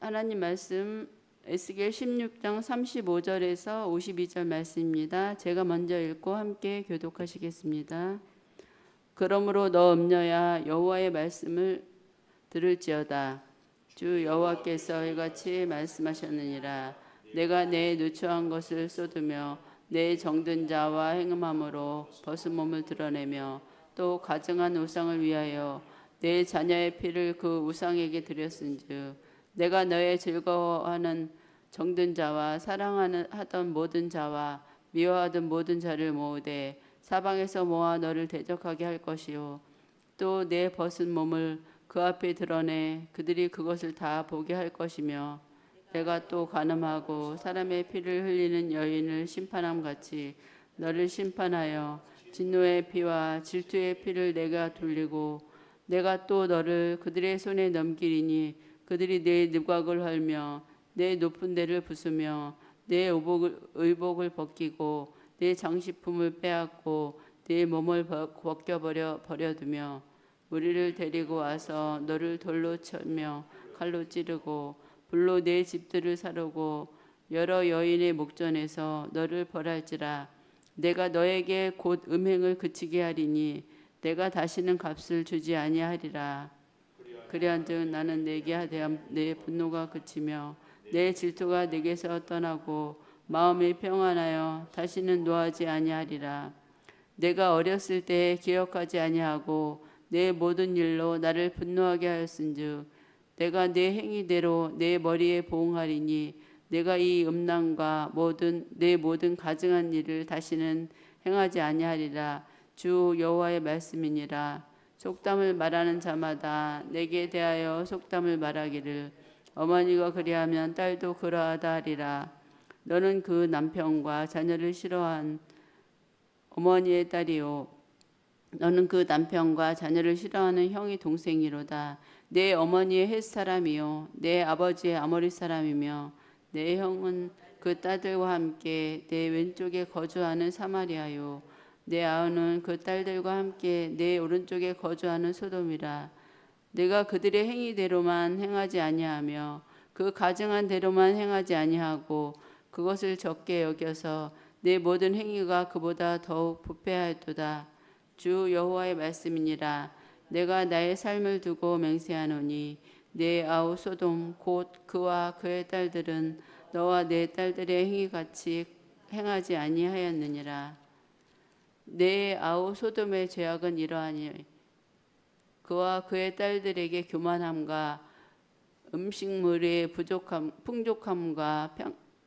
하나님 말씀 에스겔 16장 35절에서 52절 말씀입니다. 제가 먼저 읽고 함께 교독하시겠습니다. 그러므로 너 음녀야 여호와의 말씀을 들을지어다. 주 여호와께서 이같이 말씀하셨느니라. 내가 내 누추한 것을 쏟으며 내 정든 자와 행음함으로 벗은 몸을 드러내며 또 가증한 우상을 위하여 내 자녀의 피를 그 우상에게 드렸은즉 내가 너의 즐거워하는 정든 자와 사랑하던 모든 자와 미워하던 모든 자를 모으되 사방에서 모아 너를 대적하게 할 것이요 또 내 벗은 몸을 그 앞에 드러내 그들이 그것을 다 보게 할 것이며 내가 또 간음하고 사람의 피를 흘리는 여인을 심판함 같이 너를 심판하여 진노의 피와 질투의 피를 내가 돌리고 내가 또 너를 그들의 손에 넘기리니 그들이 내 느각을 헐며 내 높은 데를 부수며 내 의복을 벗기고 내 장식품을 빼앗고 내 몸을 버려두며 우리를 데리고 와서 너를 돌로 쳐며 칼로 찌르고 불로 내 집들을 사르고 여러 여인의 목전에서 너를 벌할지라. 내가 너에게 곧 음행을 그치게 하리니 내가 다시는 값을 주지 아니하리라. 그리한즉 나는 내게 하되 내 분노가 그치며 내 질투가 내게서 떠나고 마음이 평안하여 다시는 노하지 아니하리라. 내가 어렸을 때 기억하지 아니하고 내 모든 일로 나를 분노하게 하였은즉 내가 내 행위대로 내 머리에 보응하리니 내가 이 음란과 내 모든 가증한 일을 다시는 행하지 아니하리라. 주 여호와의 말씀이니라. 속담을 말하는 자마다 내게 대하여 속담을 말하기를 어머니가 그리하면 딸도 그러하다 하리라. 너는 그 남편과 자녀를 싫어한 어머니의 딸이요 너는 그 남편과 자녀를 싫어하는 형의 동생이로다. 내 어머니의 헷 사람이요 내 아버지의 아모리 사람이며 내 형은 그 딸들과 함께 내 왼쪽에 거주하는 사마리아요 내 아우는 그 딸들과 함께 내 오른쪽에 거주하는 소돔이라. 내가 그들의 행위대로만 행하지 아니하며 그 가증한 대로만 행하지 아니하고 그것을 적게 여겨서 내 모든 행위가 그보다 더욱 부패하였도다. 주 여호와의 말씀이니라. 내가 나의 삶을 두고 맹세하노니 내 아우 소돔 곧 그와 그의 딸들은 너와 내 딸들의 행위같이 행하지 아니하였느니라. 내 아우 소돔의 죄악은 이러하니 그와 그의 딸들에게 교만함과 음식물의 풍족함과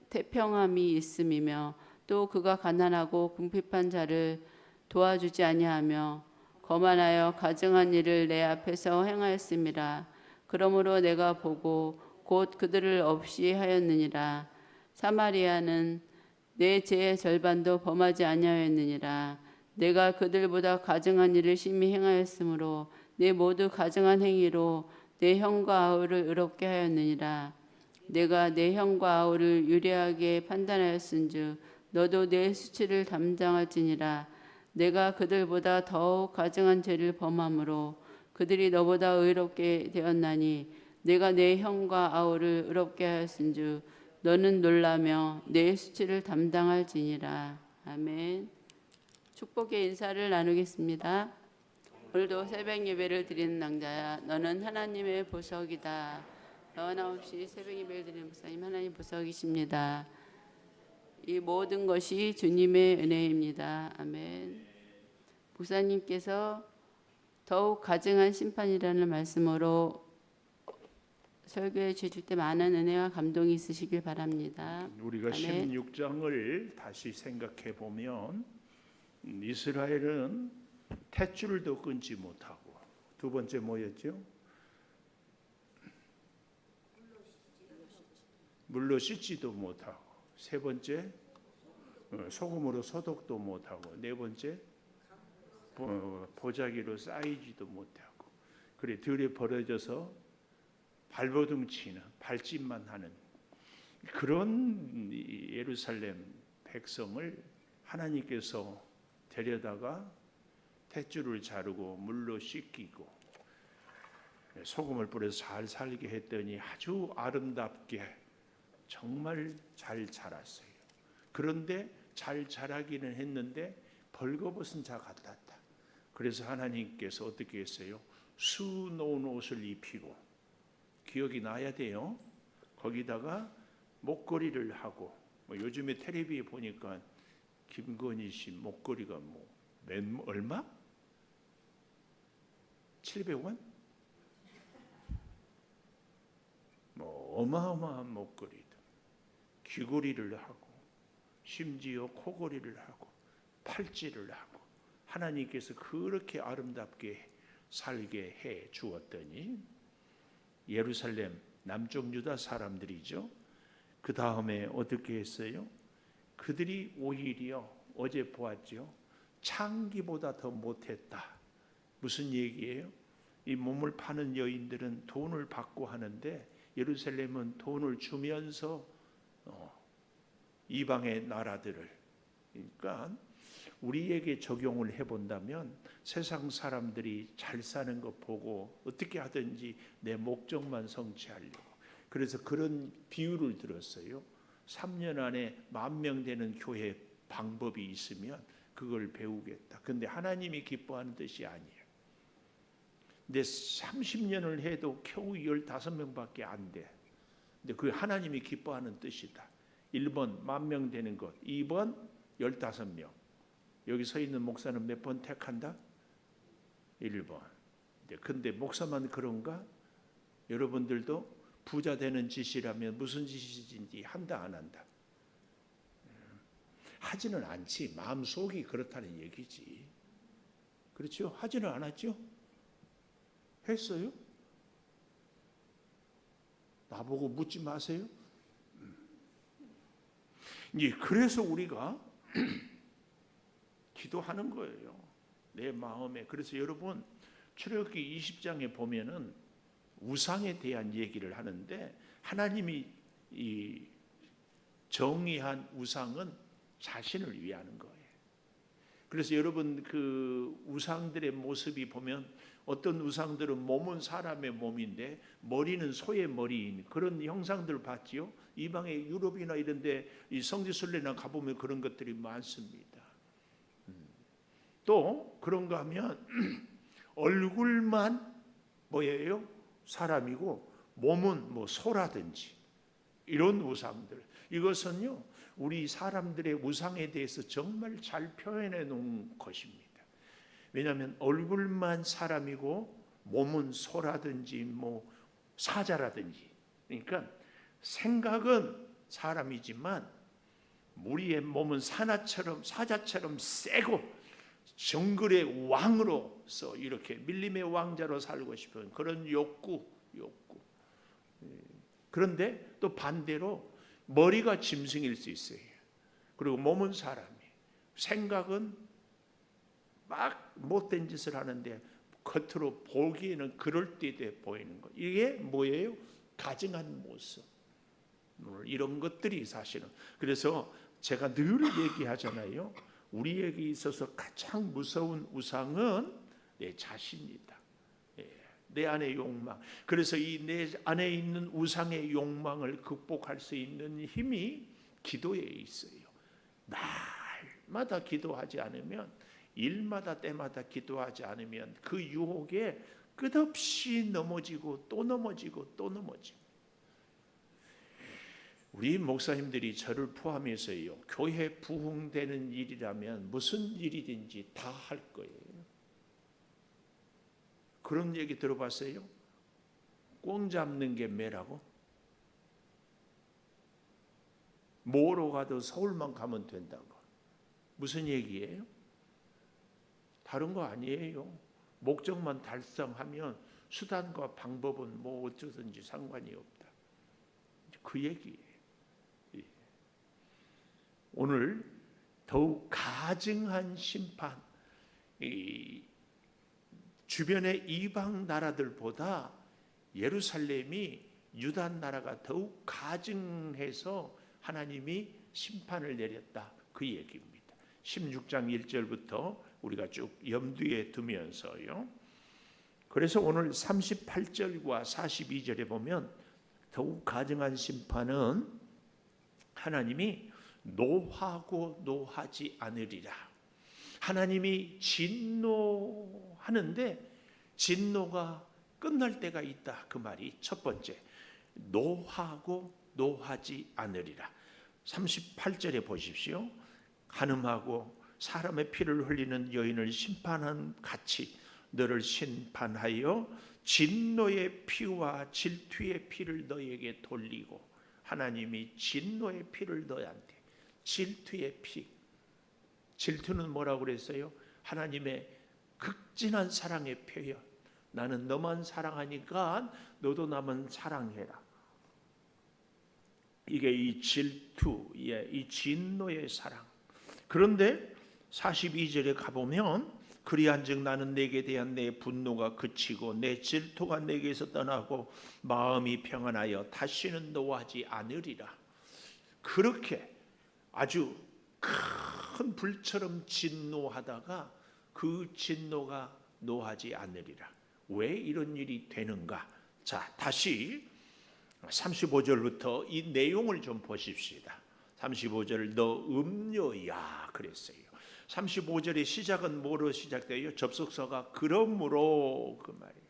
태평함이 있음이며 또 그가 가난하고 궁핍한 자를 도와주지 아니하며 거만하여 가증한 일을 내 앞에서 행하였음이라. 그러므로 내가 보고 곧 그들을 없이 하였느니라. 사마리아는 내 죄의 절반도 범하지 아니하였느니라. 내가 그들보다 가증한 일을 심히 행하였으므로 내 모두 가증한 행위로 내 형과 아우를 의롭게 하였느니라. 내가 내 형과 아우를 유리하게 판단하였은즉 너도 내 수치를 담당할지니라. 내가 그들보다 더욱 가증한 죄를 범함으로 그들이 너보다 의롭게 되었나니 내가 내 형과 아우를 의롭게 하였은즉 너는 놀라며 내 수치를 담당할지니라. 아멘. 축복의 인사를 나누겠습니다. 오늘도 새벽 예배를 드리는 낭자야 너는 하나님의 보석이다. 너나 없이 새벽 예배를 드리는 목사님 하나님 보석이십니다. 이 모든 것이 주님의 은혜입니다. 아멘. 목사님께서 더욱 가증한 심판이라는 말씀으로 설교해 주실 때 많은 은혜와 감동이 있으시길 바랍니다. 우리가 아멘. 16장을 다시 생각해 보면 이스라엘은 탯줄도 끊지 못하고 두 번째 뭐였죠? 물로 씻지도 못하고 세 번째 소금으로 소독도 못하고 네 번째 보자기로 쌓이지도 못하고 그래 들에 버려져서 발버둥 치는 발짓만 하는 그런 예루살렘 백성을 하나님께서 데려다가 탯줄을 자르고 물로 씻기고 소금을 뿌려서 잘 살게 했더니 아주 아름답게 정말 잘 자랐어요. 그런데 잘 자라기는 했는데 벌거벗은 자 같았다. 그래서 하나님께서 어떻게 했어요? 수놓은 옷을 입히고, 기억이 나야 돼요. 거기다가 목걸이를 하고, 요즘에 텔레비에 보니까 김건희 씨 목걸이가 얼마? 700원? 어마어마한 목걸이들, 귀걸이를 하고, 심지어 코걸이를 하고, 팔찌를 하고, 하나님께서 그렇게 아름답게 살게 해 주었더니 예루살렘 남쪽 유다 사람들이죠. 그 다음에 어떻게 했어요? 그들이 오히려 어제 보았죠. 창기보다 더 못했다. 무슨 얘기예요? 이 몸을 파는 여인들은 돈을 받고 하는데 예루살렘은 돈을 주면서 이방의 나라들을, 그러니까 우리에게 적용을 해본다면 세상 사람들이 잘 사는 거 보고 어떻게 하든지 내 목적만 성취하려고, 그래서 그런 비유를 들었어요. 3년 안에 10,000명 되는 교회 방법이 있으면 그걸 배우겠다. 근데 하나님이 기뻐하는 뜻이 아니에요. 근데 30년을 해도 겨우 15명밖에 안 돼. 근데 그 하나님이 기뻐하는 뜻이다. 1번 10,000명 되는 것, 2번 15명. 여기 서 있는 목사는 몇 번 택한다? 1번. 근데 목사만 그런가? 여러분들도 부자 되는 짓이라면 무슨 짓인지 한다 안 한다? 하지는 않지. 마음속이 그렇다는 얘기지. 그렇죠? 하지는 않았죠? 했어요? 나보고 묻지 마세요. 그래서 우리가 기도하는 거예요. 내 마음에. 그래서 여러분 출애굽기 20장에 보면은 우상에 대한 얘기를 하는데, 하나님이 이 정의한 우상은 자신을 위하는 거예요. 그래서 여러분 그 우상들의 모습이 보면 어떤 우상들은 몸은 사람의 몸인데 머리는 소의 머리인 그런 형상들을 봤지요. 이방의 유럽이나 이런 데 이 성지순례나 가보면 그런 것들이 많습니다. 또 그런가 하면 얼굴만 뭐예요? 사람이고 몸은 소라든지 이런 우상들, 이것은요 우리 사람들의 우상에 대해서 정말 잘 표현해 놓은 것입니다. 왜냐하면 얼굴만 사람이고 몸은 소라든지 사자라든지, 그러니까 생각은 사람이지만 우리의 몸은 사자처럼 세고 정글의 왕으로서 이렇게 밀림의 왕자로 살고 싶은 그런 욕구. 그런데 또 반대로 머리가 짐승일 수 있어요. 그리고 몸은 사람이, 생각은 막 못된 짓을 하는데 겉으로 보기에는 그럴듯해 보이는 것. 이게 뭐예요? 가증한 모습. 이런 것들이 사실은, 그래서 제가 늘 얘기하잖아요. 우리에게 있어서 가장 무서운 우상은 내 자신이다. 내 안의 욕망. 그래서 이 내 안에 있는 우상의 욕망을 극복할 수 있는 힘이 기도에 있어요. 날마다 기도하지 않으면, 일마다 때마다 기도하지 않으면 그 유혹에 끝없이 넘어지고 또 넘어지고 또 넘어지고. 우리 목사님들이 저를 포함해서요, 교회 부흥되는 일이라면 무슨 일이든지 다 할 거예요. 그런 얘기 들어봤어요? 꽁 잡는 게 매라고? 뭐로 가도 서울만 가면 된다고. 무슨 얘기예요? 다른 거 아니에요. 목적만 달성하면 수단과 방법은 어쩌든지 상관이 없다. 그 얘기예요. 오늘 더욱 가증한 심판, 주변의 이방 나라들보다 예루살렘이 유다 나라가 더욱 가증해서 하나님이 심판을 내렸다, 그 얘기입니다. 16장 1절부터 우리가 쭉 염두에 두면서요, 그래서 오늘 38절과 42절에 보면 더욱 가증한 심판은 하나님이 노하고 노하지 않으리라. 하나님이 진노하는데 진노가 끝날 때가 있다. 그 말이 첫 번째, 노하고 노하지 않으리라. 38절에 보십시오. 간음하고 사람의 피를 흘리는 여인을 심판한 같이 너를 심판하여 진노의 피와 질투의 피를 너에게 돌리고. 하나님이 진노의 피를 너한테, 질투의 피. 질투는 뭐라고 그랬어요? 하나님의 극진한 사랑의 표현. 나는 너만 사랑하니까 너도 나만 사랑해라. 이게 이 질투의, 이 진노의 사랑. 그런데 42절에 가보면 그리한즉 나는 내게 대한 내 분노가 그치고 내 질투가 내게서 떠나고 마음이 평안하여 다시는 노하지 않으리라. 그렇게 아주 큰 불처럼 진노하다가 그 진노가 노하지 않으리라. 왜 이런 일이 되는가? 자, 다시 35절부터 이 내용을 좀 보십시다. 35절 너 음녀야 그랬어요. 35절의 시작은 뭐로 시작돼요? 접속사가 그러므로 그 말이에요.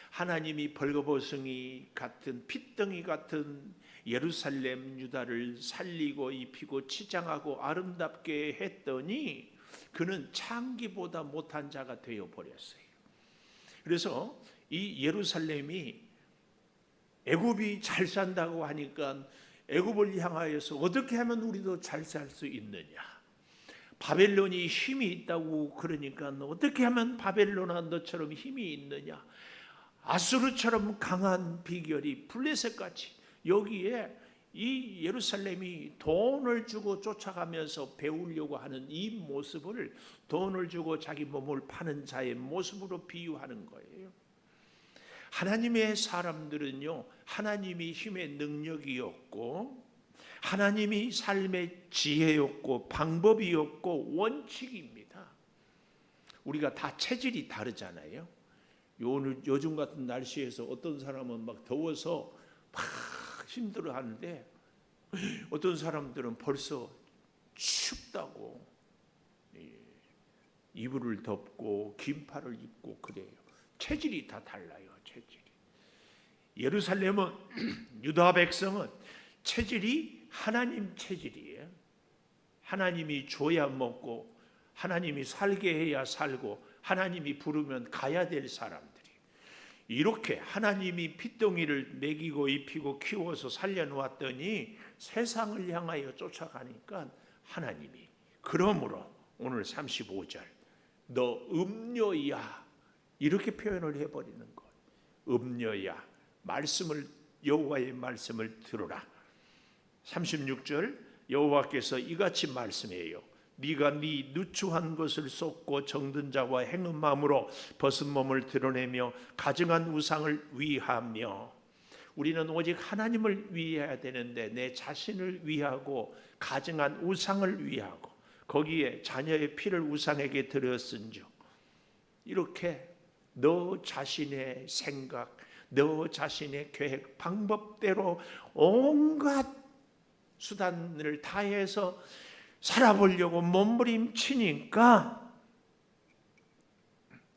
하나님이 벌거벗은이 같은 핏덩이 같은 예루살렘 유다를 살리고 입히고 치장하고 아름답게 했더니 그는 창기보다 못한 자가 되어 버렸어요. 그래서 이 예루살렘이 애굽이 잘 산다고 하니까 애굽을 향하여서 어떻게 하면 우리도 잘 살 수 있느냐? 바벨론이 힘이 있다고 그러니까 어떻게 하면 바벨론아 너처럼 힘이 있느냐? 아수르처럼 강한 비결이 블레셋같이 여기에 이 예루살렘이 돈을 주고 쫓아가면서 배우려고 하는 이 모습을 돈을 주고 자기 몸을 파는 자의 모습으로 비유하는 거예요. 하나님의 사람들은요, 하나님이 힘의 능력이었고 하나님이 삶의 지혜였고 방법이었고 원칙입니다. 우리가 다 체질이 다르잖아요. 요즘 같은 날씨에서 어떤 사람은 막 더워서 막 힘들어하는데 어떤 사람들은 벌써 춥다고 이불을 덮고 긴팔을 입고 그래요. 체질이 다 달라요. 체질이. 예루살렘은 유다 백성은 체질이 하나님 체질이에요. 하나님이 줘야 먹고 하나님이 살게 해야 살고 하나님이 부르면 가야 될 사람들이 이렇게 하나님이 핏덩이를 먹이고 입히고 키워서 살려놓았더니 세상을 향하여 쫓아가니까 하나님이 그러므로 오늘 35절 너 음녀야 이렇게 표현을 해버리는 거예요. 음녀야 말씀을 여호와의 말씀을 들으라. 36절 여호와께서 이같이 말씀해요. 네가 네 누추한 것을 쏟고 정든 자와 행한 마음으로 벗은 몸을 드러내며 가증한 우상을 위하며. 우리는 오직 하나님을 위해야 되는데 내 자신을 위하고 가증한 우상을 위하고 거기에 자녀의 피를 우상에게 드렸은즉 이렇게 너 자신의 생각, 너 자신의 계획, 방법대로 온갖 수단을 다해서 살아보려고 몸부림치니까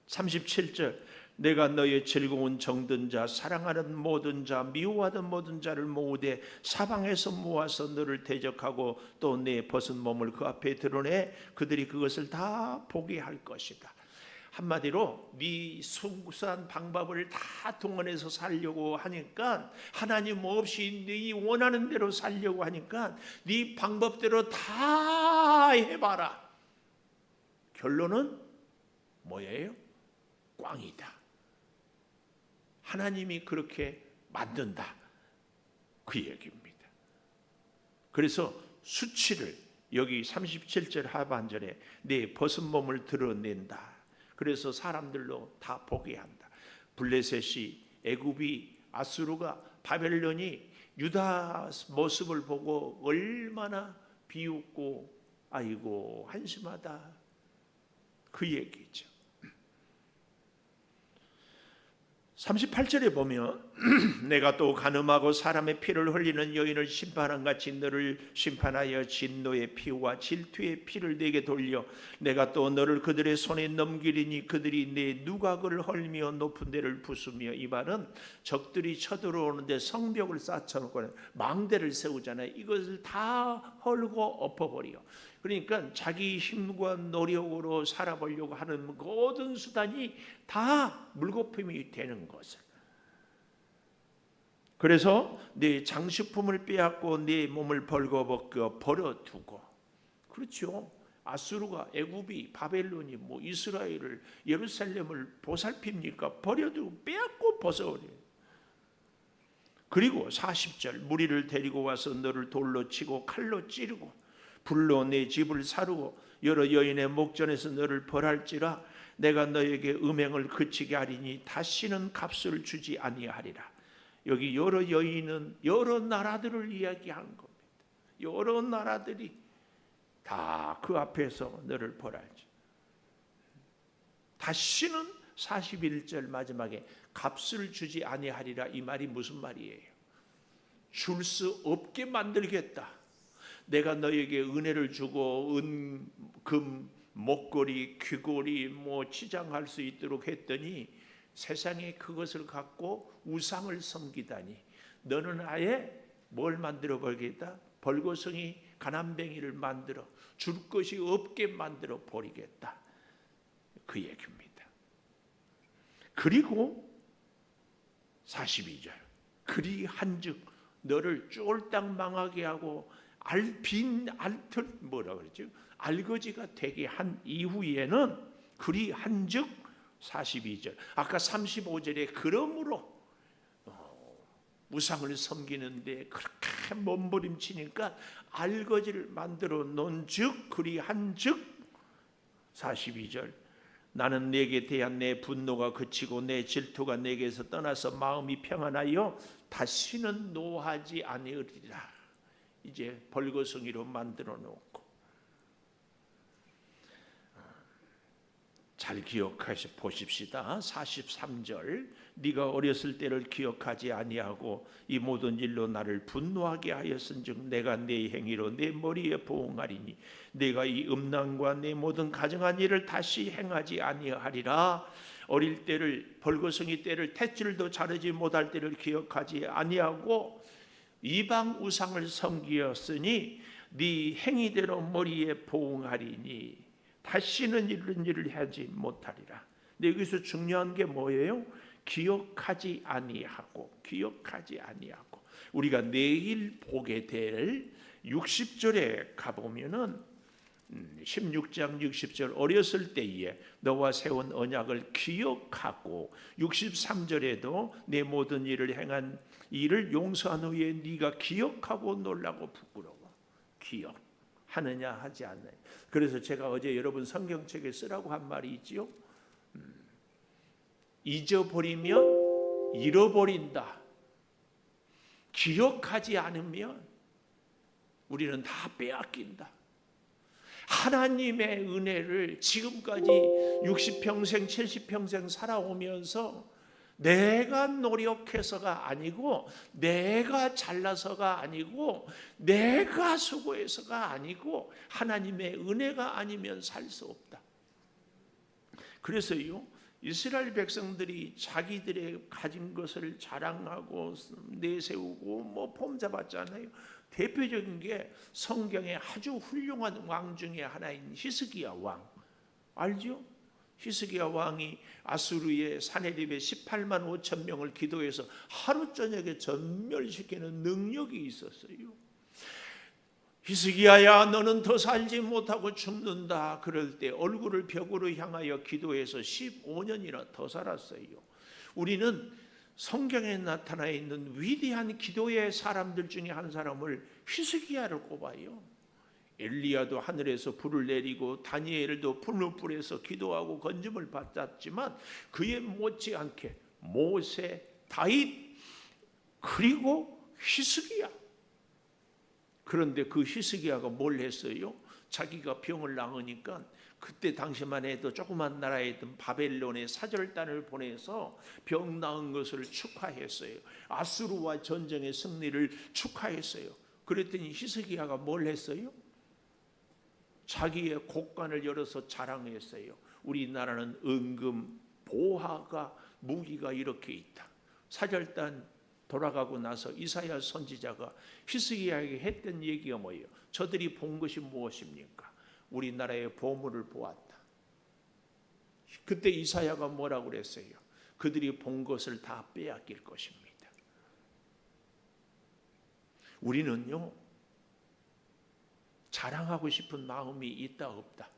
37절 내가 너의 즐거운 정든 자 사랑하는 모든 자 미워하던 모든 자를 모으되 사방에서 모아서 너를 대적하고 또 내 벗은 몸을 그 앞에 드러내 그들이 그것을 다 보게 할 것이다. 한마디로 네 순수한 방법을 다 동원해서 살려고 하니까 하나님 없이 네 원하는 대로 살려고 하니까 네 방법대로 다 해봐라. 결론은 뭐예요? 꽝이다. 하나님이 그렇게 만든다. 그 얘기입니다. 그래서 수치를 여기 37절 하반절에 내 벗은 몸을 드러낸다. 그래서 사람들로 다 보게 한다. 블레셋이 애굽이 아수르가 바벨론이 유다 모습을 보고 얼마나 비웃고 아이고 한심하다 그 얘기죠. 38절에 보면 내가 또 간음하고 사람의 피를 흘리는 여인을 심판한 같이 너를 심판하여 진노의 피와 질투의 피를 내게 돌려 내가 또 너를 그들의 손에 넘기리니 그들이 내 누각을 헐며 높은 데를 부수며. 이 말은 적들이 쳐들어오는데 성벽을 쌓쳐놓고 망대를 세우잖아요. 이것을 다 헐고 엎어버려. 그러니까 자기 힘과 노력으로 살아보려고 하는 모든 수단이 다 물거품이 되는 것을. 그래서 네 장식품을 빼앗고 네 몸을 벌거벗겨 버려두고. 그렇죠. 아수르가, 애굽이, 바벨론이 뭐 이스라엘을, 예루살렘을 보살핍니까? 버려두고 빼앗고 벗어버려요. 그리고 40절 무리를 데리고 와서 너를 돌로 치고 칼로 찌르고 불로 내 집을 사르고 여러 여인의 목전에서 너를 벌할지라. 내가 너에게 음행을 그치게 하리니 다시는 값을 주지 아니하리라. 여기 여러 여인은 여러 나라들을 이야기하는 겁니다. 여러 나라들이 다 그 앞에서 너를 벌할지. 다시는 41절 마지막에 값을 주지 아니하리라. 이 말이 무슨 말이에요? 줄 수 없게 만들겠다. 내가 너에게 은혜를 주고 은, 금, 목걸이, 귀걸이 뭐 치장할 수 있도록 했더니 세상에 그것을 갖고 우상을 섬기다니. 너는 아예 뭘 만들어 버리겠다? 벌거숭이, 가난뱅이를 만들어 줄 것이 없게 만들어 버리겠다. 그 얘기입니다. 그리고 42절 그리 한즉 너를 쫄딱 망하게 하고 빈 알털 뭐라 그랬죠? 알거지가 되게 한 이후에는 그리 한즉 42절 아까 35절에 그러므로 우상을 섬기는데 그렇게 몸부림치니까 알거지를 만들어 놓은즉 그리 한즉 42절 나는 내게 대한 내 분노가 그치고 내 질투가 내게서 떠나서 마음이 평안하여 다시는 노하지 아니으리라. 이제 벌거숭이로 만들어 놓고 잘 기억하시 보십시다. 43절 네가 어렸을 때를 기억하지 아니하고 이 모든 일로 나를 분노하게 하였은즉 내가 네 행위로 내 머리에 보응하리니 내가 이 음란과 내 모든 가증한 일을 다시 행하지 아니하리라. 어릴 때를 벌거숭이 때를 탯줄도 자르지 못할 때를 기억하지 아니하고 이방 우상을 섬기었으니 네 행위대로 머리에 보응하리니 다시는 이런 일을 하지 못하리라. 근데 여기서 중요한 게 뭐예요? 기억하지 아니하고 우리가 내일 보게 될 60절에 가보면은 16장 60절 어렸을 때에 너와 세운 언약을 기억하고 63절에도 내 모든 일을 행한 일을 용서한 후에 네가 기억하고 놀라고 부끄러워. 기억하느냐 하지 않느냐. 그래서 제가 어제 여러분 성경책에 쓰라고 한 말이 있지요. 잊어버리면 잃어버린다. 기억하지 않으면 우리는 다 빼앗긴다. 하나님의 은혜를 지금까지 60평생 70평생 살아오면서 내가 노력해서가 아니고 내가 잘나서가 아니고 내가 수고해서가 아니고 하나님의 은혜가 아니면 살 수 없다. 그래서요 이스라엘 백성들이 자기들의 가진 것을 자랑하고 내세우고 뭐 폼잡았잖아요. 대표적인 게 성경에 아주 훌륭한 왕 중에 하나인 히스기야 왕 알죠? 히스기야 왕이 아수르의 사네립에 18만 5천 명을 기도해서 하루 저녁에 전멸시키는 능력이 있었어요. 히스기야야 너는 더 살지 못하고 죽는다. 그럴 때 얼굴을 벽으로 향하여 기도해서 15년이나 더 살았어요. 우리는 성경에 나타나 있는 위대한 기도의 사람들 중에 한 사람을 히스기야를 꼽아요. 엘리야도 하늘에서 불을 내리고 다니엘도 풀무불에서 기도하고 건짐을 받았지만 그에 못지않게 모세, 다윗 그리고 히스기야. 그런데 그 히스기야가 뭘 했어요? 자기가 병을 낳으니까 그때 당시만 해도 조그만 나라에 있던 바벨론에 사절단을 보내서 병 나은 것을 축하했어요. 아수르와 전쟁의 승리를 축하했어요. 그랬더니 히스기야가 뭘 했어요? 자기의 곡간을 열어서 자랑했어요. 우리나라는 은금, 보화가, 무기가 이렇게 있다. 사절단 돌아가고 나서 이사야 선지자가 히스기야에게 했던 얘기가 뭐예요? 저들이 본 것이 무엇입니까? 우리나라의 보물을 보았다. 그때 이사야가 뭐라고 그랬어요? 그들이 본 것을 다 빼앗길 것입니다. 우리는요, 자랑하고 싶은 마음이 있다 없다?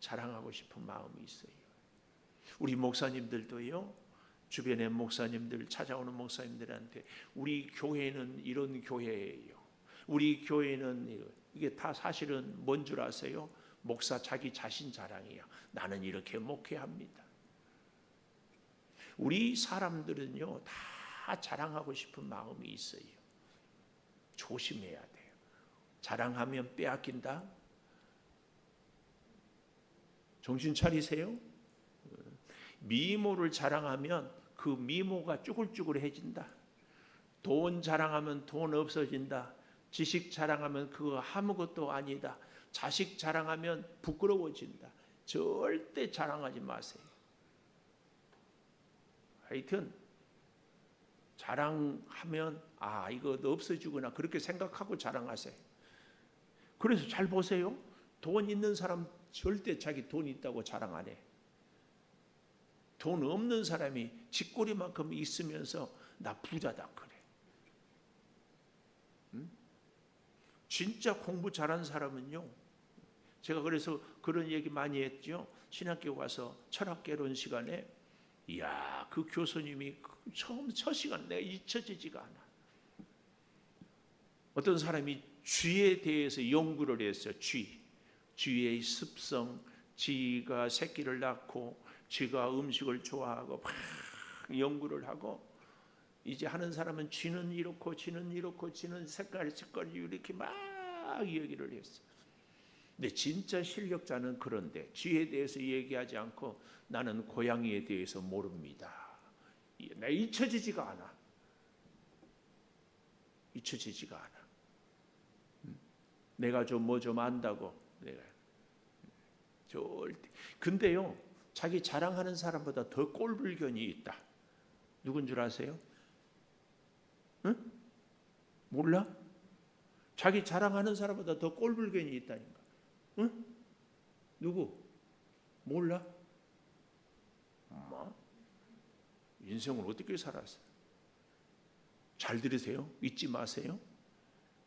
자랑하고 싶은 마음이 있어요. 우리 목사님들도요, 주변의 목사님들, 찾아오는 목사님들한테 우리 교회는 이런 교회예요. 우리 교회는 이게 다 사실은 뭔 줄 아세요? 목사 자기 자신 자랑이에요. 나는 이렇게 목회합니다. 우리 사람들은요, 다 자랑하고 싶은 마음이 있어요. 조심해야 돼요. 자랑하면 빼앗긴다. 정신 차리세요. 미모를 자랑하면 그 미모가 쭈글쭈글해진다. 돈 자랑하면 돈 없어진다. 지식 자랑하면 그거 아무것도 아니다. 자식 자랑하면 부끄러워진다. 절대 자랑하지 마세요. 하여튼 자랑하면 이거 없어지구나 그렇게 생각하고 자랑하세요. 그래서 잘 보세요. 돈 있는 사람 절대 자기 돈 있다고 자랑 안 해. 돈 없는 사람이 쥐꼬리만큼 있으면서 나 부자다 그래. 진짜 공부 잘한 사람은요, 제가 그래서 그런 얘기 많이 했죠. 신학교 가서 철학개론 시간에 이야, 그 교수님이 처음 첫 시간 내가 잊혀지지가 않아. 어떤 사람이 쥐에 대해서 연구를 했어요. 쥐의 습성, 쥐가 새끼를 낳고 쥐가 음식을 좋아하고 막 연구를 하고, 이제 하는 사람은 쥐는 이렇고 쥐는 이렇고 쥐는 색깔이 이렇게 막 얘기를 했어요. 근데 진짜 실력자는 그런데 쥐에 대해서 얘기하지 않고 나는 고양이에 대해서 모릅니다. 나 잊혀지지가 않아. 잊혀지지가 않아. 내가 좀 뭐 좀 안다고 내가 절대. 근데요, 자기 자랑하는 사람보다 더 꼴불견이 있다. 누군 줄 아세요? 응? 몰라? 자기 자랑하는 사람보다 더 꼴불견이 있다니까. 응? 누구? 몰라? 엄마? 인생을 어떻게 살았어요? 잘 들으세요. 잊지 마세요.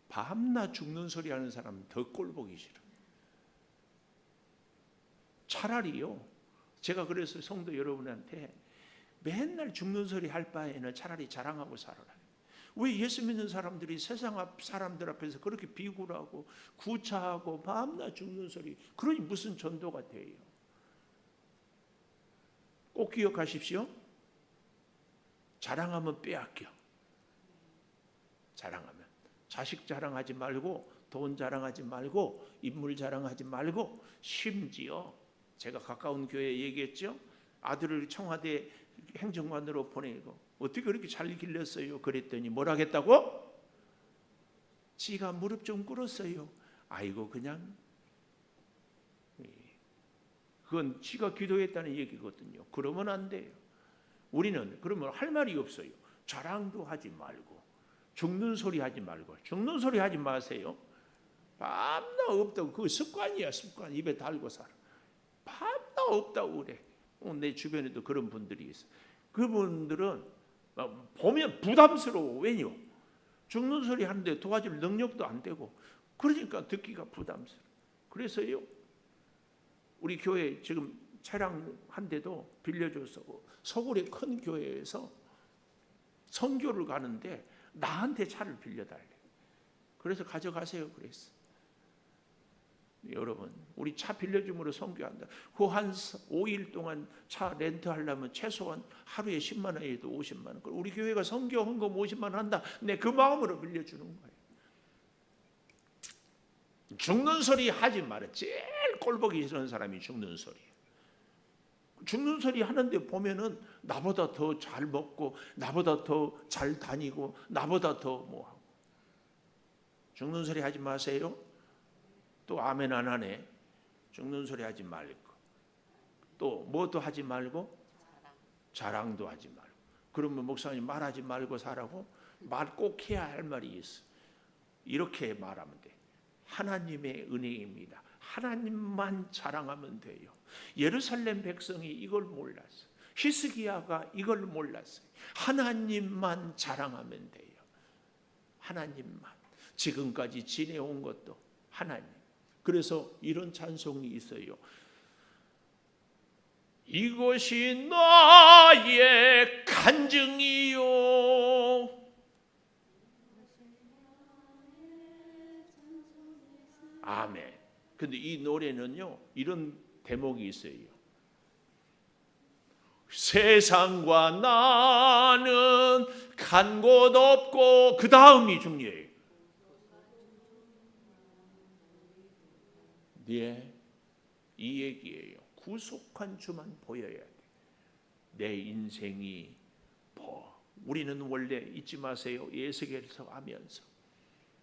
밤낮 죽는 소리 하는 사람은 더 꼴보기 싫어. 차라리요, 제가 그래서 성도 여러분한테 맨날 죽는 소리 할 바에는 차라리 자랑하고 살아라. 왜 예수 믿는 사람들이 세상 사람들 앞에서 그렇게 비굴하고 구차하고 밤낮 죽는 소리, 그러니 무슨 전도가 돼요? 꼭 기억하십시오. 자랑하면 빼앗겨. 자랑하면 자식 자랑하지 말고, 돈 자랑하지 말고, 인물 자랑하지 말고, 심지어 제가 가까운 교회에 얘기했죠. 아들을 청와대 행정관으로 보내고 어떻게 그렇게 잘 길렀어요? 그랬더니 뭐라 했다고? 지가 무릎 좀 꿇었어요. 아이고, 그냥 그건 지가 기도했다는 얘기거든요. 그러면 안 돼요. 우리는 그러면 할 말이 없어요. 자랑도 하지 말고, 죽는 소리 하지 말고. 죽는 소리 하지 마세요. 밤낮 없다고. 그거 습관이야, 습관. 입에 달고 살아. 밤낮 없다고 그래. 내 주변에도 그런 분들이 있어. 그분들은 보면 부담스러워. 왜요? 죽는 소리 하는데 도와줄 능력도 안 되고, 그러니까 듣기가 부담스러워. 그래서요, 우리 교회 지금 차량 한 대도 빌려줘서 서울의 큰 교회에서 선교를 가는데 나한테 차를 빌려달래. 그래서 가져가세요 그랬어. 여러분, 우리 차 빌려줌으로 선교한다. 그 한 5일 동안 차 렌트하려면 최소한 하루에 10만 원에도 50만 원. 우리 교회가 선교 헌금 50만 원 한다. 내 그 마음으로 빌려주는 거예요. 죽는 소리 하지 마라. 제일 꼴보기 싫은 사람이 죽는 소리. 죽는 소리 하는데 보면은 나보다 더 잘 먹고 나보다 더 잘 다니고 나보다 더 뭐하고. 죽는 소리 하지 마세요. 또 아멘 안 하네. 죽는 소리 하지 말고. 또 뭐도 하지 말고 자랑도 하지 말고. 그러면 목사님 말하지 말고 살라고? 말 꼭 해야 할 말이 있어. 이렇게 말하면 돼. 하나님의 은혜입니다. 하나님만 자랑하면 돼요. 예루살렘 백성이 이걸 몰랐어. 히스기야가 이걸 몰랐어요. 하나님만 자랑하면 돼요. 하나님만. 지금까지 지내온 것도 하나님. 그래서 이런 찬송이 있어요. 이것이 나의 간증이요. 아멘. 근데 이 노래는요, 이런 대목이 있어요. 세상과 나는 간 곳 없고, 그 다음이 중요해요. 네, 이 얘기예요. 구속한 주만 보여야 돼. 내 인생이 우리는 원래 잊지 마세요. 예수께서 하면서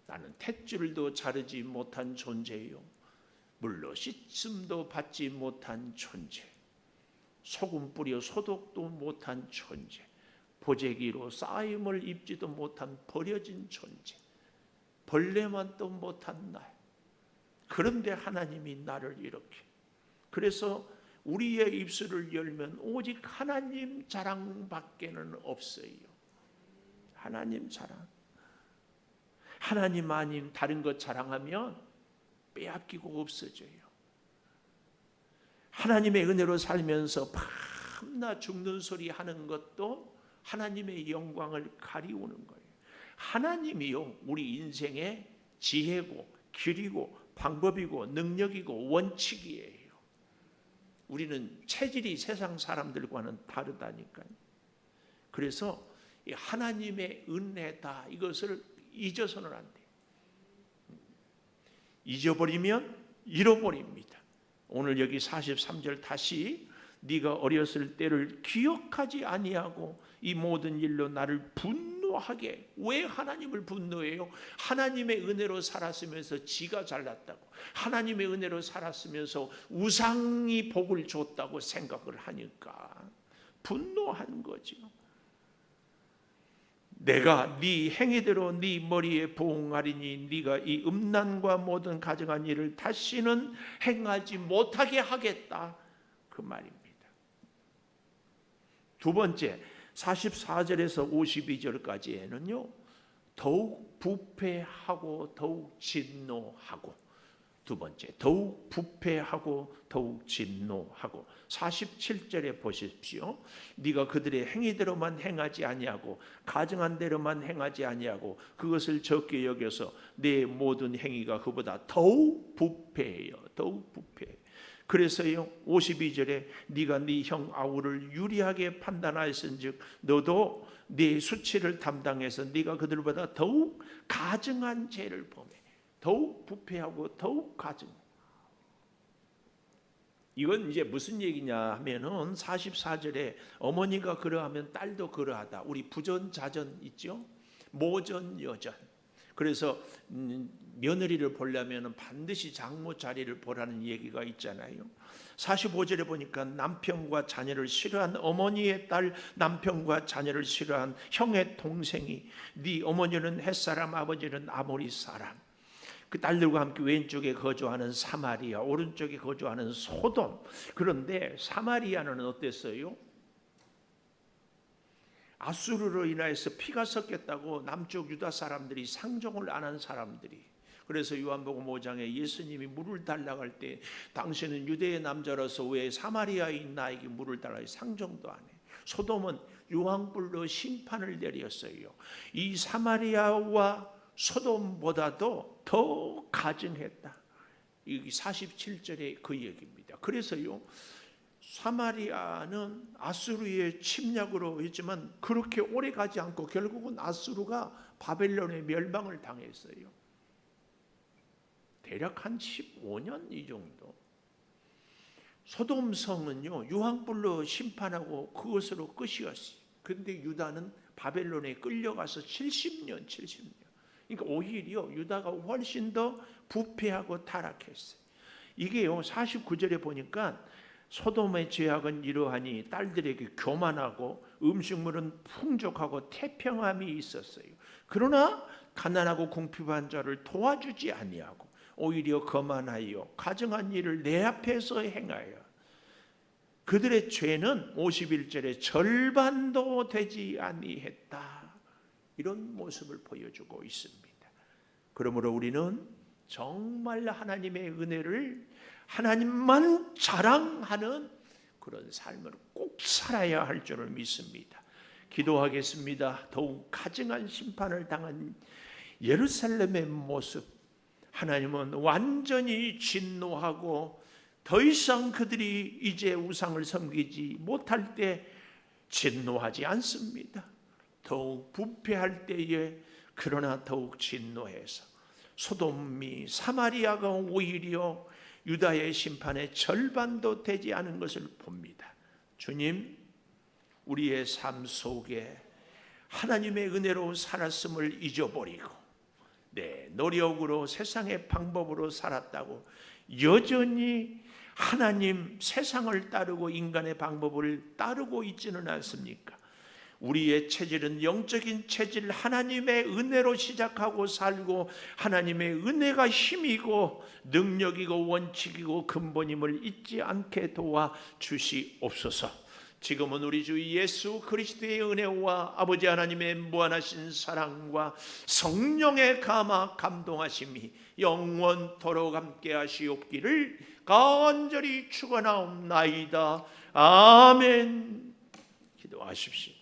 나는 탯줄도 자르지 못한 존재요. 물로 씻음도 받지 못한 존재. 소금 뿌려 소독도 못한 존재. 보재기로 쌓임을 입지도 못한 버려진 존재. 벌레만도 못한 날. 그런데 하나님이 나를 이렇게. 그래서 우리의 입술을 열면 오직 하나님 자랑밖에는 없어요. 하나님 자랑. 하나님 아닌 다른 것 자랑하면 빼앗기고 없어져요. 하나님의 은혜로 살면서 밤낮 죽는 소리 하는 것도 하나님의 영광을 가리우는 거예요. 하나님이요, 우리 인생의 지혜고 길이고 방법이고 능력이고 원칙이에요. 우리는 체질이 세상 사람들과는 다르다니까요. 그래서 하나님의 은혜다, 이것을 잊어서는 안 돼요. 잊어버리면 잃어버립니다. 오늘 여기 43절 다시 네가 어렸을 때를 기억하지 아니하고 이 모든 일로 나를 분노하게. 왜 하나님을 분노해요? 하나님의 은혜로 살았으면서 지가 잘났다고, 하나님의 은혜로 살았으면서 우상이 복을 줬다고 생각을 하니까 분노한 거죠. 내가 네 행위대로 네 머리에 부응하리니 네가 이 음란과 모든 가증한 일을 다시는 행하지 못하게 하겠다, 그 말입니다. 두 번째, 44절에서 52절까지에는요 더욱 부패하고 더욱 진노하고. 두 번째, 더욱 부패하고 더욱 진노하고. 47절에 보십시오. 네가 그들의 행위대로만 행하지 아니하고 가증한 대로만 행하지 아니하고 그것을 적게 여겨서 내 모든 행위가 그보다 더욱 부패해요. 더욱 부패. 그래서요 52절에 네가 네 형 아우를 유리하게 판단하였은즉 너도 네 수치를 담당해서 네가 그들보다 더욱 가증한 죄를 범해. 더욱 부패하고 더욱 가증. 이건 이제 무슨 얘기냐 하면은 44절에 어머니가 그러하면 딸도 그러하다. 우리 부전자전 있죠? 모전 여전. 그래서 며느리를 보려면 반드시 장모 자리를 보라는 얘기가 있잖아요. 45절에 보니까 남편과 자녀를 싫어한 어머니의 딸, 남편과 자녀를 싫어한 형의 동생이, 네 어머니는 햇사람, 아버지는 아모리 사람. 그 딸들과 함께 왼쪽에 거주하는 사마리아, 오른쪽에 거주하는 소돔. 그런데 사마리아는 어땠어요? 아수르로 인하여서 피가 섞였다고 남쪽 유다 사람들이 상종을 안 한 사람들이. 그래서 요한복음 5장에 예수님이 물을 달라고 할 때 당신은 유대의 남자로서 왜 사마리아인 나에게 물을 달라고 상종도 안 해. 소돔은 유황불로 심판을 내렸어요. 이 사마리아와 소돔보다도 더 가증했다. 여기 47절에 그 얘기입니다. 그래서요 사마리아는 아수르의 침략으로 했지만 그렇게 오래 가지 않고 결국은 아수르가 바벨론의 멸망을 당했어요. 대략 한 15년 이 정도. 소돔성은요 유황불로 심판하고 그것으로 끝이었어요. 그런데 유다는 바벨론에 끌려가서 70년. 그러니까 오히려 유다가 훨씬 더 부패하고 타락했어요. 이게요 49절에 보니까 소돔의 죄악은 이러하니 딸들에게 교만하고 음식물은 풍족하고 태평함이 있었어요. 그러나 가난하고 궁핍한 자를 도와주지 아니하고 오히려 거만하여 가증한 일을 내 앞에서 행하여 그들의 죄는 51절에 절반도 되지 아니했다. 이런 모습을 보여주고 있습니다. 그러므로 우리는 정말 하나님의 은혜를 하나님만 자랑하는 그런 삶을 꼭 살아야 할 줄을 믿습니다. 기도하겠습니다. 더욱 가증한 심판을 당한 예루살렘의 모습, 하나님은 완전히 진노하고 더 이상 그들이 이제 우상을 섬기지 못할 때 진노하지 않습니다. 더욱 부패할 때에 그러나 더욱 진노해서 소돔이 사마리아가 오히려 유다의 심판의 절반도 되지 않은 것을 봅니다. 주님, 우리의 삶 속에 하나님의 은혜로 살았음을 잊어버리고 내 노력으로 세상의 방법으로 살았다고 여전히 하나님 세상을 따르고 인간의 방법을 따르고 있지는 않습니까? 우리의 체질은 영적인 체질, 하나님의 은혜로 시작하고 살고 하나님의 은혜가 힘이고 능력이고 원칙이고 근본임을 잊지 않게 도와주시옵소서. 지금은 우리 주 예수 그리스도의 은혜와 아버지 하나님의 무한하신 사랑과 성령의 감화 감동하심이 영원토록 함께 하시옵기를 간절히 축원하옵나이다. 아멘. 기도하십시오.